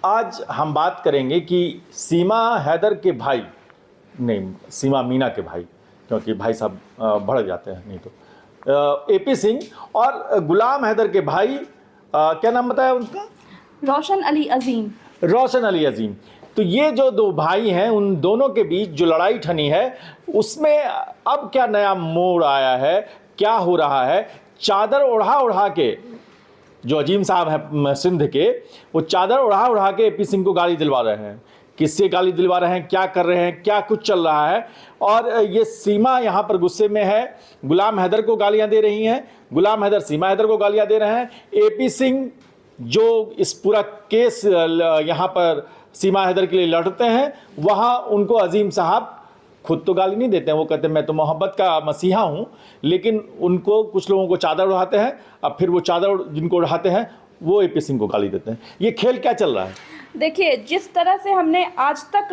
आज हम बात करेंगे कि सीमा हैदर के भाई, नहीं सीमा मीना के भाई, क्योंकि भाई साहब बढ़ जाते हैं नहीं तो, एपी सिंह और गुलाम हैदर के भाई, क्या नाम बताया उनका? रोशन अली अजीम। रोशन अली अजीम। तो ये जो दो भाई हैं, उन दोनों के बीच जो लड़ाई ठनी है, उसमें अब क्या नया मोड़ आया है, क्या हो रहा है? चादर उड़ा उड़ा के जो अजीम साहब हैं सिंध के, वो चादर उड़ा उड़ा के एपी सिंह को गाली दिलवा रहे हैं। किससे गाली दिलवा रहे हैं, क्या कर रहे हैं, क्या कुछ चल रहा है? और ये सीमा यहाँ पर गुस्से में है, गुलाम हैदर को गालियाँ दे रही हैं, गुलाम हैदर सीमा हैदर को गालियाँ दे रहे हैं। एपी सिंह जो इस पूरा केस यहाँ पर सीमा हैदर के लिए लड़ते हैं, वहाँ उनको अजीम साहब खुद तो गाली नहीं देते हैं, वो कहते हैं मैं तो मोहब्बत का मसीहा हूँ, लेकिन उनको कुछ लोगों को चादर उड़ाते हैं। अब फिर वो चादर जिनको उड़ाते हैं वो एपी सिंह को गाली देते हैं। ये खेल क्या चल रहा है? देखिए, जिस तरह से हमने आज तक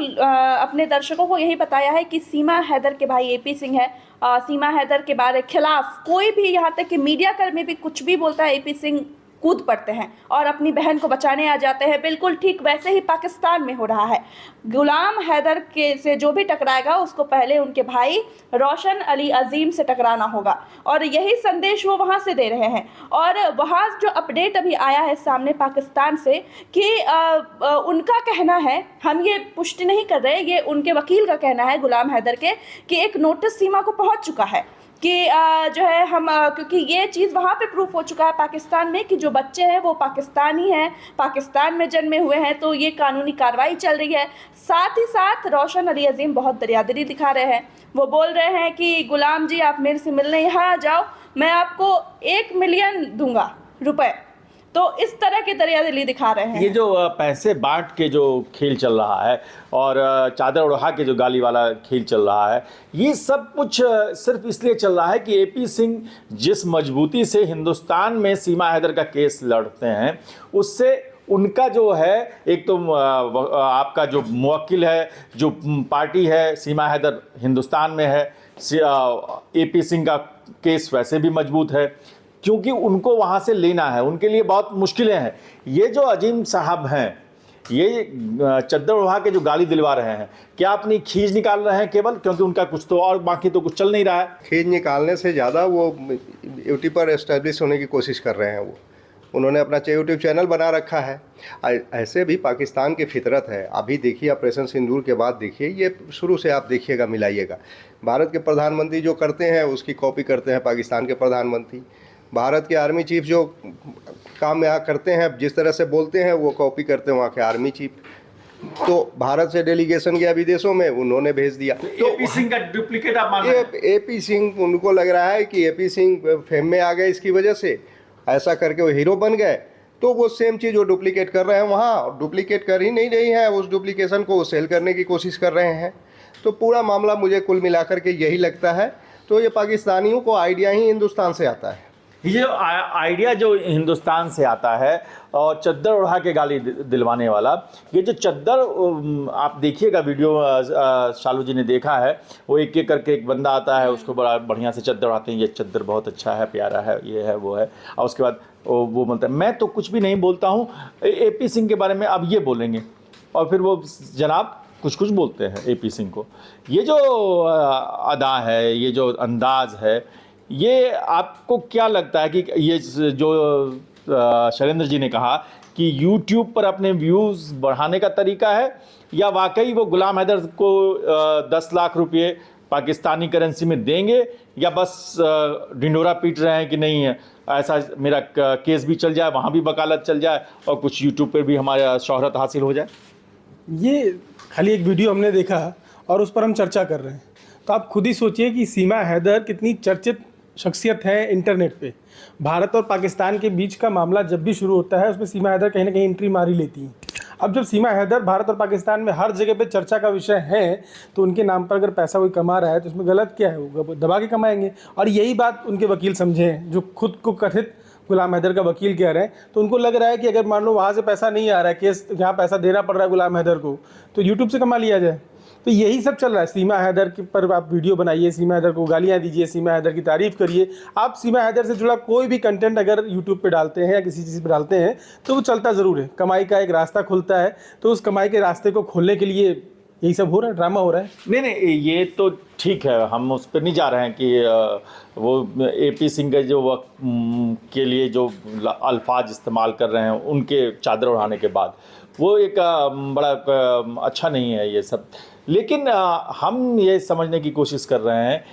अपने दर्शकों को यही बताया है कि सीमा हैदर के भाई एपी सिंह है, सीमा हैदर के बारे खिलाफ कोई भी, यहाँ तक कि मीडिया कर्मी भी कुछ भी बोलता है, एपी सिंह कूद पड़ते हैं और अपनी बहन को बचाने आ जाते हैं। बिल्कुल ठीक वैसे ही पाकिस्तान में हो रहा है। गुलाम हैदर के से जो भी टकराएगा उसको पहले उनके भाई रोशन अली अजीम से टकराना होगा, और यही संदेश वो वहाँ से दे रहे हैं। और वहाँ जो अपडेट अभी आया है सामने पाकिस्तान से कि उनका कहना है, हम ये पुष्टि नहीं कर रहे, ये उनके वकील का कहना है गुलाम हैदर के, कि एक नोटिस सीमा को पहुँच चुका है कि जो है हम, क्योंकि ये चीज़ वहाँ पे प्रूफ हो चुका है पाकिस्तान में कि जो बच्चे हैं वो पाकिस्तानी हैं, पाकिस्तान में जन्मे हुए हैं, तो ये कानूनी कार्रवाई चल रही है। साथ ही साथ रोशन अली अजीम बहुत दरियादिली दिखा रहे हैं। वो बोल रहे हैं कि गुलाम जी आप मेरे से मिलने यहाँ आ जाओ, मैं आपको 1 मिलियन दूंगा रुपए। तो इस तरह की दरियादिली दिखा रहे हैं। ये जो पैसे बांट के जो खेल चल रहा है और चादर उड़ा के जो गाली वाला खेल चल रहा है, ये सब कुछ सिर्फ इसलिए चल रहा है कि एपी सिंह जिस मजबूती से हिंदुस्तान में सीमा हैदर का केस लड़ते हैं, उससे उनका जो है, एक तो आपका जो मुवक्किल है, जो पार्टी है, सीमा हैदर हिंदुस्तान में है, एपी सिंह का केस वैसे भी मजबूत है, क्योंकि उनको वहाँ से लेना है, उनके लिए बहुत मुश्किलें हैं। ये जो अजीम साहब हैं, ये चद्दर उड़ा के जो गाली दिलवा रहे हैं, क्या अपनी खींच निकाल रहे हैं केवल, क्योंकि उनका कुछ तो और बाकी तो कुछ चल नहीं रहा है? खींच निकालने से ज़्यादा वो यूट्यूब पर एस्टेब्लिश होने की कोशिश कर रहे हैं। वो उन्होंने अपना यूट्यूब चैनल बना रखा है। ऐसे भी पाकिस्तान की फितरत है। अभी देखिए ऑपरेशन सिंदूर के बाद देखिए, ये शुरू से आप देखिएगा, मिलाइएगा। भारत के प्रधानमंत्री जो करते हैं उसकी कॉपी करते हैं पाकिस्तान के प्रधानमंत्री। भारत के आर्मी चीफ जो काम यहाँ करते हैं, जिस तरह से बोलते हैं, वो कॉपी करते हैं वहाँ के आर्मी चीफ। तो भारत से डेलीगेशन गया विदेशों में, उन्होंने भेज दिया। तो एपी सिंह का डुप्लीकेट आप मान रहे हैं? एपी सिंह, उनको लग रहा है कि एपी सिंह फेम में आ गए इसकी वजह से, ऐसा करके वो हीरो बन गए। तो वो सेम चीज़ वो डुप्लीकेट कर रहे हैं वहाँ, डुप्लीकेट कर ही नहीं रही है, उस डुप्लीकेशन को सेल करने की कोशिश कर रहे हैं। तो पूरा मामला मुझे कुल मिलाकर के यही लगता है। तो ये पाकिस्तानियों को आइडिया ही हिंदुस्तान से आता है। ये आइडिया जो हिंदुस्तान से आता है और चद्दर उड़ा के गाली दिलवाने वाला, ये जो चद्दर, आप देखिएगा वीडियो, शालू जी ने देखा है, वो एक एक करके एक बंदा आता है, उसको बड़ा बढ़िया से चद्दर उड़ाते हैं, ये चद्दर बहुत अच्छा है, प्यारा है, ये है, वो है। और उसके बाद वो बोलता है मैं तो कुछ भी नहीं बोलता हूँ, एपी सिंह के बारे में अब ये बोलेंगे, और फिर वो जनाब कुछ कुछ बोलते हैं एपी सिंह को। ये जो अदा है, ये जो अंदाज़ है, ये आपको क्या लगता है कि ये जो शैलेंद्र जी ने कहा कि YouTube पर अपने व्यूज़ बढ़ाने का तरीका है, या वाकई वो गुलाम हैदर को 10 लाख रुपए पाकिस्तानी करेंसी में देंगे, या बस ढिंढोरा पीट रहे हैं कि नहीं है, ऐसा मेरा केस भी चल जाए, वहाँ भी वकालत चल जाए और कुछ YouTube पर भी हमारा शोहरत हासिल हो जाए? ये खाली एक वीडियो हमने देखा और उस पर हम चर्चा कर रहे हैं। तो आप खुद ही सोचिए कि सीमा हैदर कितनी चर्चित शख्सियत है इंटरनेट पे। भारत और पाकिस्तान के बीच का मामला जब भी शुरू होता है, उसमें सीमा हैदर कहीं ना कहीं एंट्री मार ही लेती हैं। अब जब सीमा हैदर भारत और पाकिस्तान में हर जगह पे चर्चा का विषय है, तो उनके नाम पर अगर पैसा कोई कमा रहा है तो उसमें गलत क्या है? वो दबा के कमाएंगे। और यही बात उनके वकील समझे हैं, जो खुद को कथित गुलाम हैदर का वकील कह रहे हैं। तो उनको लग रहा है कि अगर मान लो वहाँ से पैसा नहीं आ रहा है, केस यहाँ पैसा देना पड़ रहा है गुलाम हैदर को, तो यूट्यूब से कमा लिया जाए। तो यही सब चल रहा है। सीमा हैदर के पर आप वीडियो बनाइए, सीमा हैदर को गालियाँ दीजिए, सीमा हैदर की तारीफ़ करिए। आप सीमा हैदर से जुड़ा कोई भी कंटेंट अगर यूट्यूब पे डालते हैं या किसी चीज़ पे डालते हैं तो वो चलता ज़रूर है, कमाई का एक रास्ता खुलता है। तो उस कमाई के रास्ते को खोलने के लिए यही सब हो रहा है, ड्रामा हो रहा है। नहीं नहीं, ये तो ठीक है, हम उस पर नहीं जा रहे हैं कि वो एपी सिंह के जो वक्त के लिए जो अल्फाज इस्तेमाल कर रहे हैं उनके चादर उड़ाने के बाद, वो एक बड़ा अच्छा नहीं है ये सब। लेकिन हम ये समझने की कोशिश कर रहे हैं,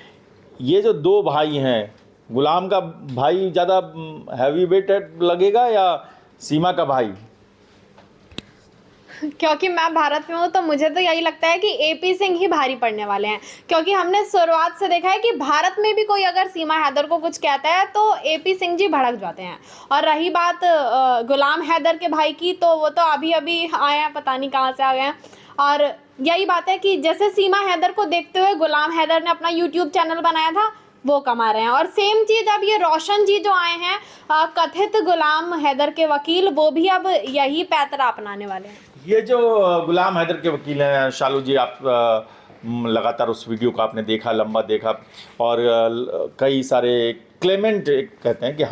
ये जो दो भाई हैं, गुलाम का भाई ज़्यादा हैवी वेटेड लगेगा या सीमा का भाई? क्योंकि मैं भारत में हूँ तो मुझे तो यही लगता है कि एपी सिंह ही भारी पड़ने वाले हैं, क्योंकि हमने शुरुआत से देखा है कि भारत में भी कोई अगर सीमा हैदर को कुछ कहता है तो एपी सिंह जी भड़क जाते हैं। और रही बात गुलाम हैदर के भाई की, तो वो तो अभी अभी आए हैं, पता नहीं कहाँ से आ गए हैं। और यही बात है कि जैसे सीमा हैदर को देखते हुए गुलाम हैदर ने अपना यूट्यूब चैनल बनाया था, वो कमा रहे हैं। और सेम चीज़ अब ये रोशन जी जो आए हैं कथित गुलाम हैदर के वकील, वो भी अब यही पैतरा अपनाने वाले हैं। ये जो गुलाम हैदर के वकील हैं, शालू जी, आप लगातार उस वीडियो को आपने देखा, लंबा देखा, और कई सारे क्लेमेंट कहते हैं कि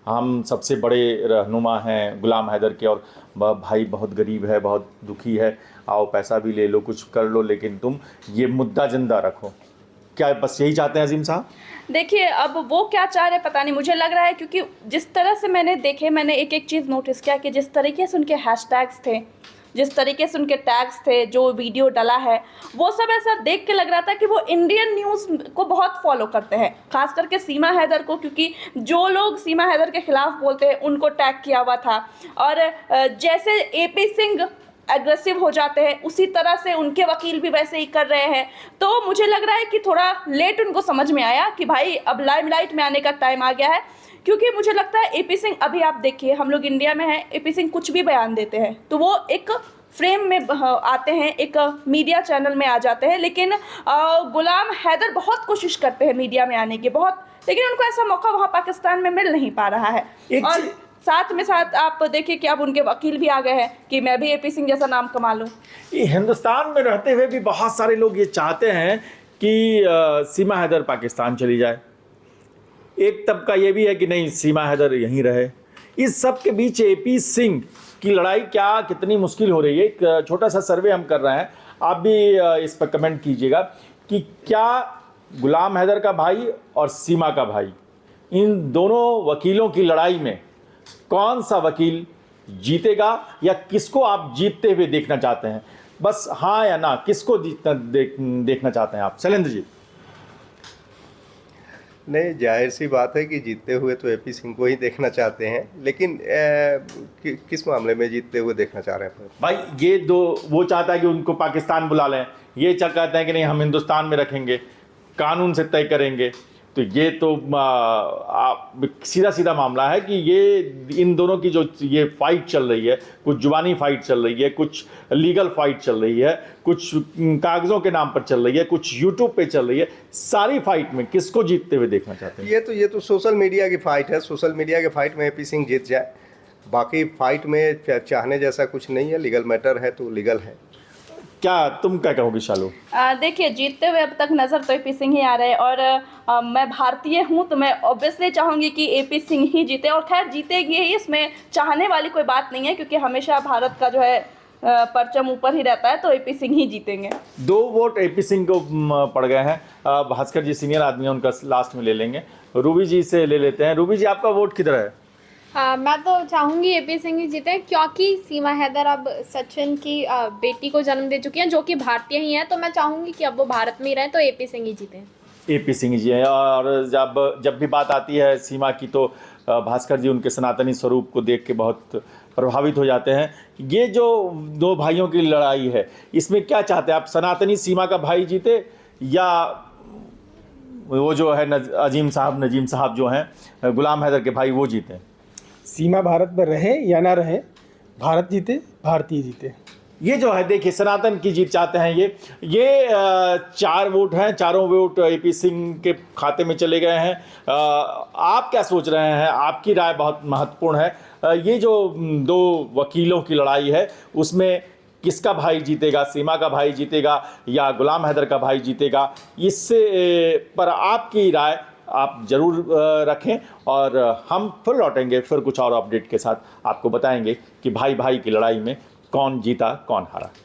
हम सबसे बड़े रहनुमा हैं गुलाम हैदर के, और भाई बहुत गरीब है, बहुत दुखी है, आओ पैसा भी ले लो, कुछ कर लो, लेकिन तुम ये मुद्दा जिंदा रखो। क्या बस यही चाहते हैं अजीम साहब? देखिए, अब वो क्या चाह रहे पता नहीं, मुझे लग रहा है क्योंकि जिस तरह से मैंने एक चीज़ नोटिस किया कि जिस तरीके से उनके हैशटैग्स थे, जिस तरीके से उनके टैग्स थे, जो वीडियो डला है, वो सब ऐसा देख के लग रहा था कि वो इंडियन न्यूज़ को बहुत फॉलो करते हैं, खास करके सीमा हैदर को, क्योंकि जो लोग सीमा हैदर के खिलाफ बोलते हैं उनको टैग किया हुआ था। और जैसे एपी सिंह एग्रेसिव हो जाते हैं, उसी तरह से उनके वकील भी वैसे ही कर रहे हैं। तो मुझे लग रहा है कि थोड़ा लेट उनको समझ में आया कि भाई अब लाइमलाइट में आने का टाइम आ गया है। क्योंकि मुझे लगता है एपी सिंह, अभी आप देखिए, हम लोग इंडिया में हैं, एपी सिंह कुछ भी बयान देते हैं तो वो एक फ्रेम में आते हैं, एक मीडिया चैनल में आ जाते हैं। लेकिन गुलाम हैदर बहुत कोशिश करते हैं मीडिया में आने की, बहुत, लेकिन उनको ऐसा मौका वहाँ पाकिस्तान में मिल नहीं पा रहा है। और साथ में साथ आप देखिए कि अब उनके वकील भी आ गए हैं कि मैं भी एपी सिंह जैसा नाम कमा लूँ। हिंदुस्तान में रहते हुए भी बहुत सारे लोग ये चाहते हैं कि सीमा हैदर पाकिस्तान चली जाए। एक तबका ये भी है कि नहीं, सीमा हैदर यहीं रहे। इस सब के बीच एपी सिंह की लड़ाई क्या कितनी मुश्किल हो रही है। एक छोटा सा सर्वे हम कर रहे हैं, आप भी इस पर कमेंट कीजिएगा कि क्या गुलाम हैदर का भाई और सीमा का भाई, इन दोनों वकीलों की लड़ाई में कौन सा वकील जीतेगा, या किसको आप जीतते हुए देखना चाहते हैं? बस हाँ या ना, किसको जीतना देखना चाहते हैं आप, शैलेंद्र जी? नहीं, जाहिर सी बात है कि जीतते हुए तो एपी सिंह को ही देखना चाहते हैं, लेकिन किस मामले में जीतते हुए देखना चाह रहे हैं भाई? ये दो, वो चाहता है कि उनको पाकिस्तान बुला लें, ये कहते हैं कि नहीं हम हिंदुस्तान में रखेंगे, कानून से तय करेंगे। तो ये तो सीधा सीधा मामला है कि ये इन दोनों की जो ये फाइट चल रही है, कुछ जुबानी फाइट चल रही है, कुछ लीगल फाइट चल रही है, कुछ कागज़ों के नाम पर चल रही है, कुछ यूट्यूब पे चल रही है। सारी फाइट में किसको जीतते हुए देखना चाहते हैं? ये तो सोशल मीडिया की फाइट है। सोशल मीडिया के फाइट में एपी सिंह जीत जाए, बाकी फाइट में चाहने जैसा कुछ नहीं है। लीगल मैटर है तो लीगल है। क्या तुम क्या कहोगे शालू? देखिए, जीतते हुए अब तक नज़र तो एपी सिंह ही आ रहे हैं, और मैं भारतीय हूँ तो मैं ऑब्वियसली चाहूँगी कि एपी सिंह ही जीते। और खैर जीतेगी ही, इसमें चाहने वाली कोई बात नहीं है, क्योंकि हमेशा भारत का जो है परचम ऊपर ही रहता है, तो एपी सिंह ही जीतेंगे। 2 वोट एपी सिंह को पड़ गए हैं। भास्कर जी सीनियर आदमी हैं, उनका लास्ट में ले लेंगे। रूबी जी से ले लेते हैं। रूबी जी, आपका वोट किधर है? मैं तो चाहूँगी एपी सिंह ही जीते, क्योंकि सीमा हैदर अब सचिन की बेटी को जन्म दे चुकी हैं, जो कि भारतीय ही हैं। तो मैं चाहूँगी कि अब वो भारत में ही रहें, तो एपी सिंह ही जीते। एपी सिंह जी हैं। और जब भी बात आती है सीमा की, तो भास्कर जी उनके सनातनी स्वरूप को देख के बहुत प्रभावित हो जाते हैं। ये जो दो भाइयों की लड़ाई है, इसमें क्या चाहते हैं आप? सनातनी सीमा का भाई जीते, या वो जो है नजीम साहब जो हैं गुलाम हैदर के भाई, वो जीते? सीमा भारत में रहे या ना रहे, भारत जीते, भारतीय जीते। ये जो है, देखिए, सनातन की जीत चाहते हैं। ये 4 वोट हैं, चारों वोट एपी सिंह के खाते में चले गए हैं। आप क्या सोच रहे हैं? आपकी राय बहुत महत्वपूर्ण है। ये जो 2 वकीलों की लड़ाई है, उसमें किसका भाई जीतेगा, सीमा का भाई जीतेगा या गुलाम हैदर का भाई जीतेगा, इससे पर आपकी राय आप ज़रूर रखें। और हम फिर लौटेंगे फिर कुछ और अपडेट के साथ, आपको बताएंगे कि भाई भाई की लड़ाई में कौन जीता कौन हारा।